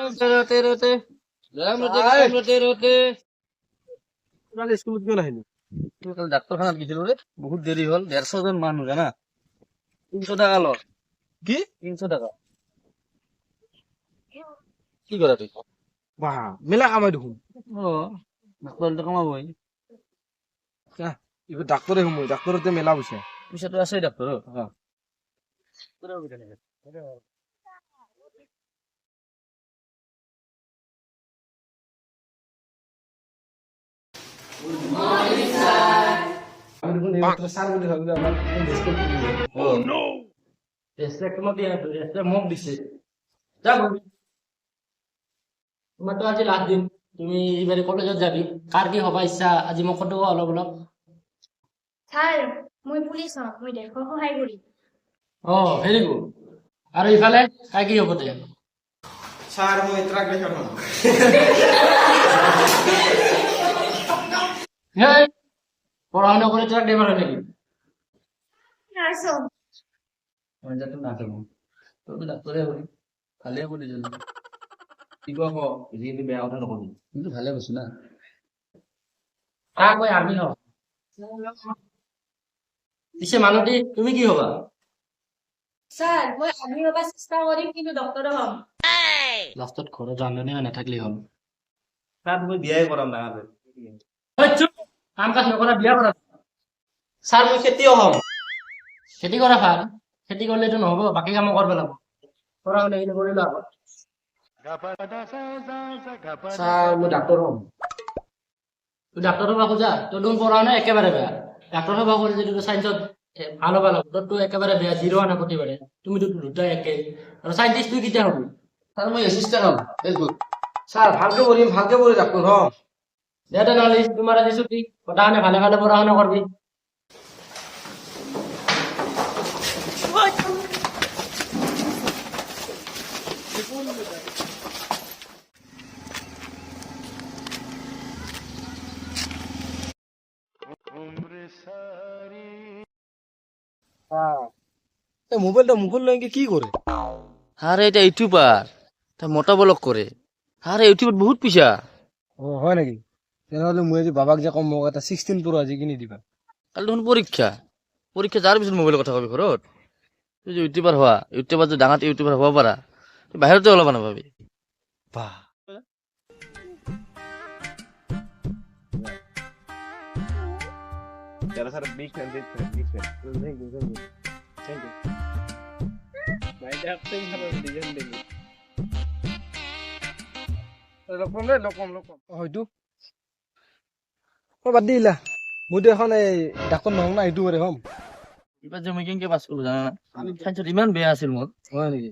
रोते স্কুলত কিয় নাহিলি? কাল ডাক্তারখানাত গেছিল রে, বহুত দেরি হল। 150 জন মানুষ জানা, 300 টাকা ল। কি 300 টাকা কি করা তুই? বাহ, মেলা কামাই দেখোন। ও ডাক্তার তো কমাবই, এবার ডাক্তরে সময় ডাক্তরতে মেলা পয়সা। পয়সা তো আছে ডাক্তার। হ্যাঁ। আমি দেখোন এইমাত্র স্যার বলে ভাবি আমার রেসপেক্ট মত দিয়া তো, রেসপেক্ট মোক দিছে। যা বলবি, তোমার তো আজি লাস্ট দিন, তুমি এবারে কলেজত যাবি। কার কি হবা ইচ্ছা আজি মোক কত অলপ অলপ। স্যার মই পুলিচ হম, মই দেশক সহায় কৰিম। ও ভেরি গুড। আর ইফালে কাই কি হব তে? স্যার মই ট্রাক ড্রাইভার হম। হেই, পড়াশোনা করে ট্রাক ড্রাইভার হয় নাকি? নার্স হম। আমি যাতে না থাকবো তো ডাক্তারে হবি, ভালে হব দুজন। কি কব যিনি বেয়া কথা নকবি, কিন্তু ভালে কৈছো না। কাক কই আমি হম। পিছে মানতি তুমি কি হবা? স্যার মই আৰ্মি হবা চেষ্টা কৰিম, কিন্তু ডক্টৰ হম। লাষ্টত ঘৰত জাননী নাথাকিলে হ'ল। স্যাৰ মই বিয়াই কৰাম না আবে। হেই, চুপ! কাম কাজ নকৰা বিয়া কৰা। ছাৰ মই খেতিয়ক হম। খেতি কৰা ভাল, খেতি কৰিলেতো নহব, বাকী কামো কৰিব লাগিব। পঢ়া শুনা এইখিনি কৰিলো আগত। স্যাৰ মই ডাক্তৰ হম। তুই ডাক্তৰ হবা খোজা, তোৰ দেখোন পঢ়া শুনা একেবাৰে বেয়া। ডাক্তৰ হবা খুজিলে তোৰ চাইন্সত ভাল হবা লাগিব, তোৰতো একেবাৰে বেয়া, জিৰ' আনা প্ৰতিবাৰে। তুমিতো দুটাই একে। আৰু চাইন্টিষ্ট তুই কেতিয়া হবি? স্যাৰ মই অ্যাসিস্ট্যান্ট হম। ফেসবুক স্যাৰ ভালকে পঢ়ি ডাক্তৰ হম। দে তেনেহ'লে তোমাৰ আজি ছুটি, কথা শুনে ভালে ভালে পঢ়া শুনা কৰবি। এই মোবাইলটা মুখের লইকে কি করে? আরে এটা ইউটিউবার, তা মোটা ব্লগ করে। আরে ইউটিউবত বহুত পইচা। ও হয় নাকি? তেনেহলে মই আজি বাবাক যে কম মোক এটা 16 প্রো আজি কিনি দিবা। কালি দেখোন পৰীক্ষা, পৰীক্ষা যাৰ পিছত মোবাইলৰ কথা কবি ঘৰত। তুই যে ইউটিউবাৰ হোৱা, ইউটিউবাৰ যদি ডাঙৰ ইউটিউবাৰ হ'ব পাৰা, তুই বাহিৰতে ওলাব নাপাবি। বাহ, হয়তো বাদ দিলা, মইতো এখন এই ডাক্তৰ নহম না, এইটো কৰে হম। এইবাৰ যে মই কেনেকে পাছ কৰিলো জানা না? চাইন্সত ইমান বেয়া আছিল মোৰ। হয় নেকি?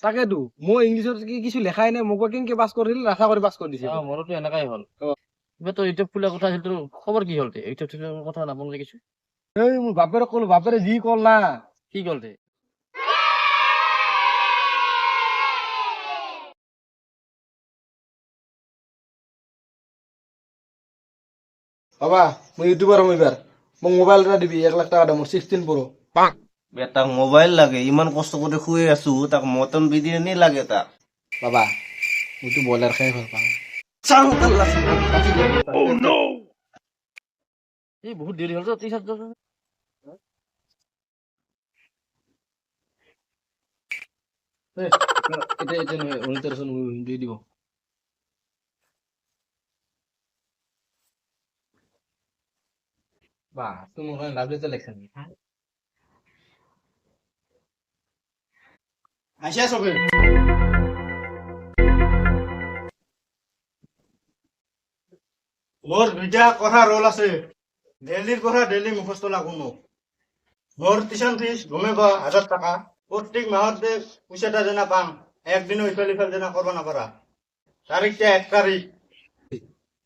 তাকেতো মই ইংলিছত কিছু লেখাই নাই, মোক কেনেকে পাছ কৰিছিল, আশা কৰি পাছ কৰি দিছে। মোৰতো এনেকাই হ'ল। এইবাৰ তো ইউটিউব খোলা কথা আছিল, তোৰ খবৰ কি হ'ল? ইউটিউব চিউটিউবৰ কথা নাপাওঁ দেখিছো। এই মোৰ বাপেৰে কলো, বাপেৰে যি কল না। কি ক'ল তে? বাবা মই ইউটিউবাৰ হম এবাৰ, মোক মোবাইল এটা দিবি, 1 লাখ টাকা দামৰ 16 প্ৰো। বেটাক মোবাইল লাগে, ইমান কষ্ট কৰে শুয়ে আছো, তাক মটন বিৰিয়ানি লাগে তাক। বাবা মইতো ব্ৰইলাৰ খাই ভাল পাওঁ। এই বহুত দেৰি হ'ল তো, টি-চাৰ্ট এটা নহয়, অনিতাৰচোন দি দিব। বাহ, তুমি ওখানে লাভ লেটার লেখছেন। আইসা সবে মোর 2টা কথা রোল আছে, ডেইলির কথা ডেইলি মুখস্থ লাগু মোক। মোর টিউশন ফিস গমে বা 1000 টাকা, প্রত্যেক মাহতে পয়সাটা যেনা পাম, একদিনও ইফাল ইফাল যেনা করবা না পারা। তারিখটা 1 তারিখ।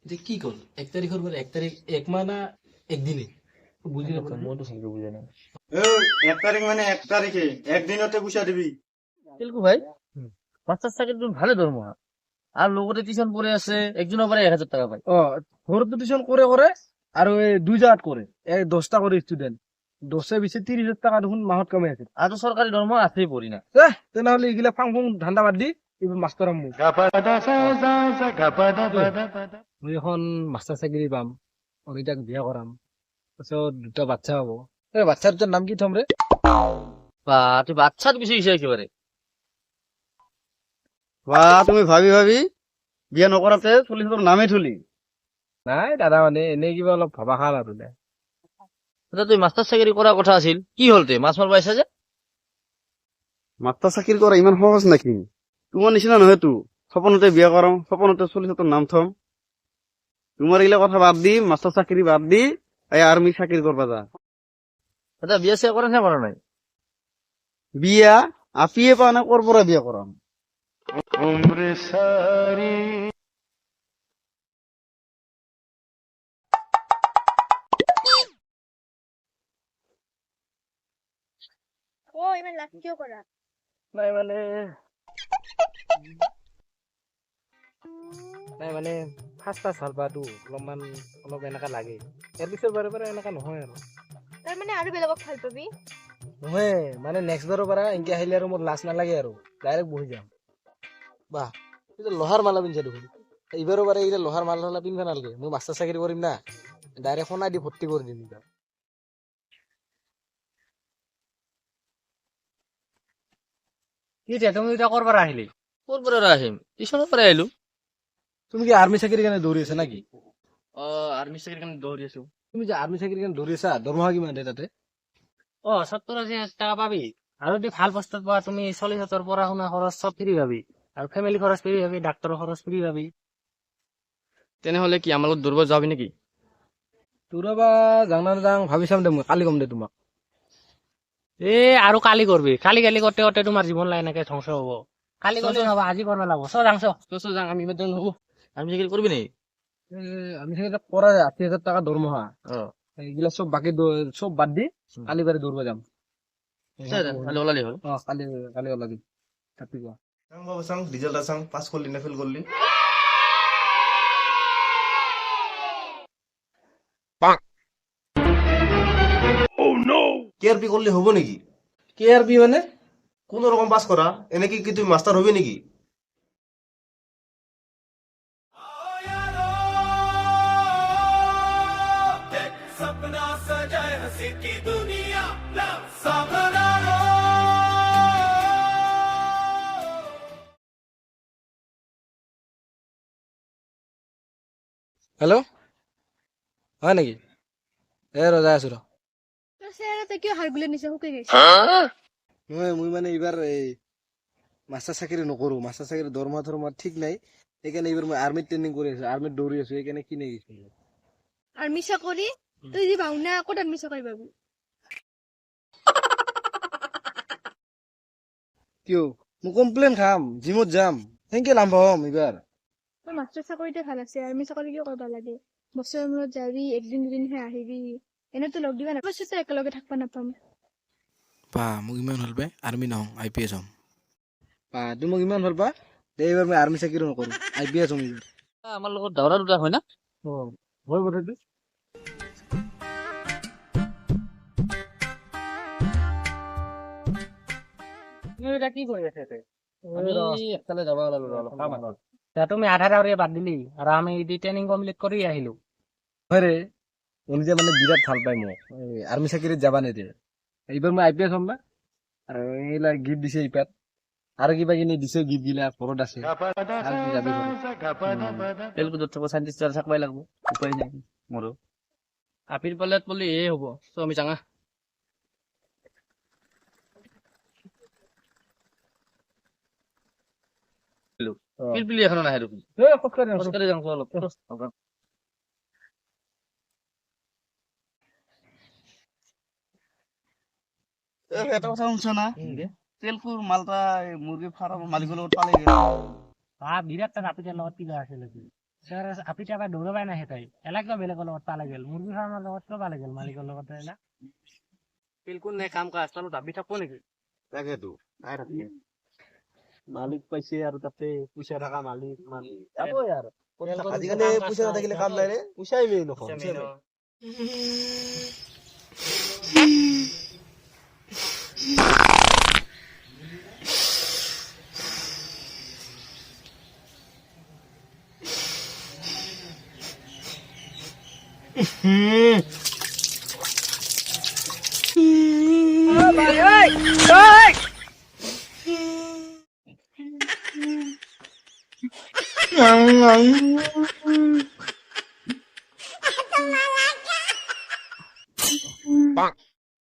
এটা কি কল? 1 তারিখের পরে 1 তারিখ 1 মাহ না একদিনে? বুঝি না, মইতো সঙ্গে বুঝে না। 1 তারিখ মানে 1 তারিখে, একদিনতে পয়সা দিবি। তেলকু ভাই, মাস্টার চাকরি তো ভালো দরমহা, আর লগতে টিউশন পড়ে আছে, একজনের পরে 1000 টাকা পায়। ঘরতো টিউশন করে আর ওই 2 জায়গাত করে, 10টা করে স্টুডেন্ট, 10 বিশে 30,000 টাকা দেখোন মাহত কামাই আছে। আর তো সরকারি দরমহা আছেই পড়ি না। তেনেহলে এগুলা ফাং ফুং ধান্দা বাদ দি এইবাৰ মাষ্টৰ হ'ম মই মই এখন মাষ্টাৰ চাকৰি পাম অনিতাক বিয়া কৰাম তাৰপিছত দুটা বাচ্চা হ'ব এই বাচ্চা দুটাৰ নাম কি থম ৰে বা তুই বাচ্চাত গুছি গেছে একেবাৰে বা তুমি ভাবি ভাবি বিয়া নকৰাতে চলি তোৰ নামে থলি নাই দাদা মানে এনেই কিবা অলপ ভবা খাল আৰু দে তুই মাস্টাৰ চাকৰি কৰাৰ কথা আছিল কি হল তে মাছ মাৰবা আইছা যে মাষ্টাৰ চাকৰি কৰা ইমান সহজ নেকি তোমাৰ নিচিনা নহয় তো সপোনতে বিয়া কৰাম সপোনতে চলি তোৰ নাম থম তোমাৰ এইগিলা কথা বাদ দি মাষ্টাৰ চাকৰি বাদ দি এই আৰ্মি চাকৰি কৰবা যা এটা বিয়া চিয়া কৰে না কৰা নাই বিয়া আপিয়ে পা না কৰ পৰা বিয়া কৰাম ও ইমান লাভ কিয় কৰা নাই মানে ফাৰ্ষ্ট ভাল পোৱাটো অলপ এনেকা লাগে ইয়াৰ পিছত বাৰে বাৰে এনেকা নহয় আৰু তাৰ মানে আৰু বেলেগক ভাল পাবি নহয় মানে নেক্সট বাৰৰ পৰা এনেকে আহিলে আৰু মোৰ লাজ নালাগে আৰু ডাইৰেক্ট বহি যাম বাহ এইটো লোহাৰ মালা পিন্ধা দেখোন এইবাৰৰ বাৰে এইটো লোহাৰ মালা পিন্ধবা নালাগে মই মাষ্টাৰ চাকৰি কৰিম না ডাইৰেক্ট সোণা দি ভৰ্তি কৰি দিম এইবাৰ কি তুমি এতিয়া ক'ৰ পৰা আহিলি কোন পৰা আহিম টিউশনেৰ পৰা আহিলো তুমি কি আৰ্মি চাকৰিৰ কাৰণে দৌৰি আছা নেকি আৰ্মি চাকৰিৰ কাৰণে দৌৰি আছো তুমি যে আৰ্মি চাকৰিৰ কাৰণে দৌৰি আছা দৰমহা কিমান দিয়ে তাতে 70,000 টাকা পাবি আৰু যদি ভাল পোষ্টত পোৱা তুমি 40,000 পঢ়া শুনা খৰচ সব ফ্ৰী পাবি আৰু ফ্যামিলি খৰচ ফ্ৰী পাবি ডাক্তৰৰ খৰচ ফ্ৰী পাবি তেনেহলে কি আমাৰ লগত দৌৰিব যাবি নেকি দৌৰাবা যাওঁ না নাযাওঁ ভাবি চাম দে মই কালি কম দে তোমাক আৰু কালি কৰবি কালি করতে করতে তোমার জীবন লাই এনেকে ধ্বংস হব কালি করলে নহব আজি করবা লাগবো যাং আমি বেতন হব আমি চাকরি করবি নি আমি চাকৰি কৰা 80,000 টাকা দৰমহা এইগিলা চব বাকী চব বাদ দি কালি বাৰে দৌৰিব যাম কালি ওলালি হল কালি ওলাবি ৰাতিপুৱা চাং বাবু চাং ৰিজাল্ট চাং পাছ করলি না ফেল করলি কেআরপি করলে হবো নাকি KRB মানে কোন রকম পাস করা এনে কি তুই মাস্টার হবি নাকি হেল্ল' হয় নেকি ৰজা আছো ৰ চেহেৰাতে কিয় হাৰগুলি নিচা শুকাই গৈছে নহয় মই মানে এইবাৰ এই মাষ্টাৰ চাকৰি নকৰো মাষ্টাৰ চাকৰি দৰমহা ঠিক নাই সেইকাৰণে এইবাৰ মই আৰ্মিত ট্ৰেইনিং কৰি আছো আৰ্মিত দৌৰি আছো সেইকাৰণে কিনে গৈছো আৰ্মি চাকৰি তই যি ভাওনা ক'ত আৰ্মি চাকৰি পাবি কিয় মই কমপ্লেইন খাম জিমত যাম সেনেকে লাম্বা হ'ম এইবাৰ তই মাষ্টাৰ চাকৰিতে ভাল আছে আৰ্মি চাকৰি কিয় কৰিব লাগে বছৰৰ মূৰত যাবি একদিন দুদিনহে আহিবি এনেতো লগ দিবা নাপাছত একেলগে থাকবা নাপাম পা মোক ইমান ভাল পাই আৰ্মি নহওঁ IPS হ'ম তুমি মোক ইমান ভাল পা দে এইবাৰ মই আৰ্মি চাকৰি নকৰো IPS হ'ম এইবাৰ আমাৰ লগত দাউৰা দুটা হয় না হয় কথাটো কি কৰি আছে একফালে যাব ওলালো অলপ কাম আছে তুমি আধা দাউৰি বাদ দিলি আৰু আমি ট্ৰেইনিং কমপ্লিট কৰি আহিলো হয় ৰে যে মানে বিৰাট ভাল পাই মোক আৰ্মি চাকৰিত যাবা নিদিয়ে এইবাৰ মই IPS হ'ম না আৰু এইবিলাক গিফ্ট দিছে ইপাত আৰু কিবা কিনি দিছে গিফ্ট গিলা ঘৰত আছে আৰু কি যাবি ঘৰত তেলকুদত থাকব সাইন্টিষ্ট থাকবাই লাগব উপায় নাই মোৰো আপিৰ পালেত বলি এ হ'ব তো আমি যাঙা পিলপিলি এখন নাহে দেখোন খোজকাঢ়ি যাওঁ অলপ এটা কথা শুনছ না তেলকুৰ মালটা মুৰ্গী ফাৰ্মৰ মালিকৰ লগত পালে বিৰাট টান আপিটাৰ লগত কিবা আছিল আপিটা বা দৌৰবাই নাহে তাই এলাকা বেলেগৰ লগত পালে গেল মুৰ্গী ফাৰ্মৰ লগত কিয় পালে গেল মালিকৰ লগত না পিলকুল নে কাম কাজ তালত দাবি থাকব নেকি তাকেতো মালিক পাইছে আৰু তাতে পইচা থকা মালিক যাবই আৰু আজিকালি পইচা নাথাকিলে কাম নাই ৰে পইচাই মেইন নখন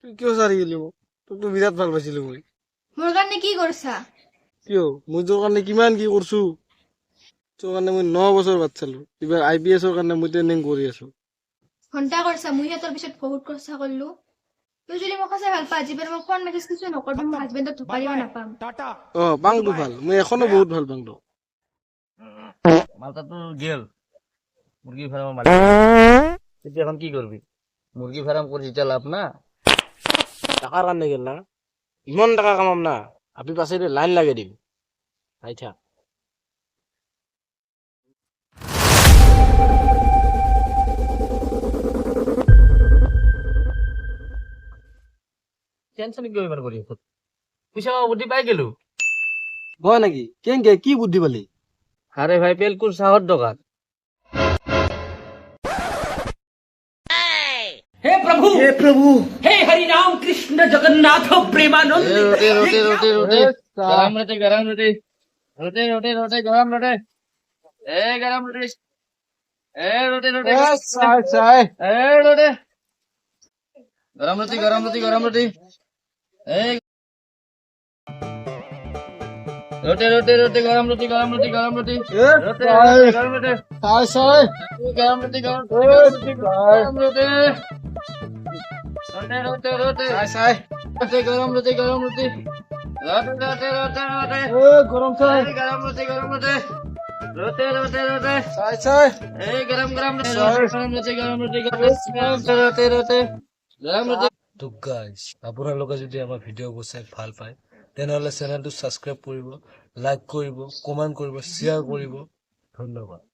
তুই কিয় চাৰি গেলি মোক তোকতো বিৰাট ভাল পাইছিলো মই মোৰ কাৰণে কি কৰিছা কিয় মই তোৰ কাৰণে কিমান কি কৰছো তোৰ কাৰণে মই 9 বছৰ বাদ চালো এইবাৰ IPSৰ কাৰণে মই ট্ৰেইনিং কৰি আছো ঘণ্টা কৰিছা মই সিহঁতৰ পিছত বহুত কষ্ট কৰিলো তুই যদি মোক সঁচাই ভাল পা যিবাৰ মোক ফোন মেছেজ কিছু নকৰবি মোৰ হাজবেণ্ডক ধুকাৰিব নাপাম পাংটো ভাল মই এখনো বহুত ভাল পাংটো মালটাটো গেল মুৰ্গী ফাৰ্মৰ মালিক তেতিয়া এখন কি কৰবি মুৰ্গী ফাৰ্ম কৰি যেতিয়া লাভ না টাকাৰ কাৰণে গেল না ইমান টাকা কামাম না আপি পাছে লাইন লাগে দিম আই থাক টেনশন কিয় ইমান কৰি আছ পইচা বুদ্ধি পাই গেলো হয় নেকি কেংকে কি বুদ্ধি পালি আরে ভাই পেলকুর সাহর দোকান हे प्रभु हे हरि राम कृष्ण जगन्नाथ प्रेमानंद रोटी रोटी रोटी रोटी गरम रोटी गरम रोटी रोटी रोटी रोटी गरम रोटी ए गरम रोटी ए रोटी रोटी চাই ए रोटी गरम रोटी गरम रोटी गरम रोटी ए रोटी रोटी रोटी गरम रोटी गरम रोटी गरम रोटी रोटी गरम रोटी চাই চাই गरम रोटी गरम रोटी गरम रोटी रोटी रोटी रोटी চাই रोटी गरम रोटी गरम रोटी रोटी रोटी रोटी रोटी গৰম চাই गरम रोटी रोटी रोटी रोटी চাই চাই ए गरम गरम रोटी गरम रोटी रोटी रोटी गरम रोटी তো গাইজ আপোনালোকে যদি আমাৰ ভিডিঅ'বোৰ চাই ভাল পায় তেনেহ'লে চেনেলটো ছাবস্ক্ৰাইব কৰিব লাইক কৰিব কমেণ্ট কৰিব শ্বেয়াৰ কৰিব ধন্যবাদ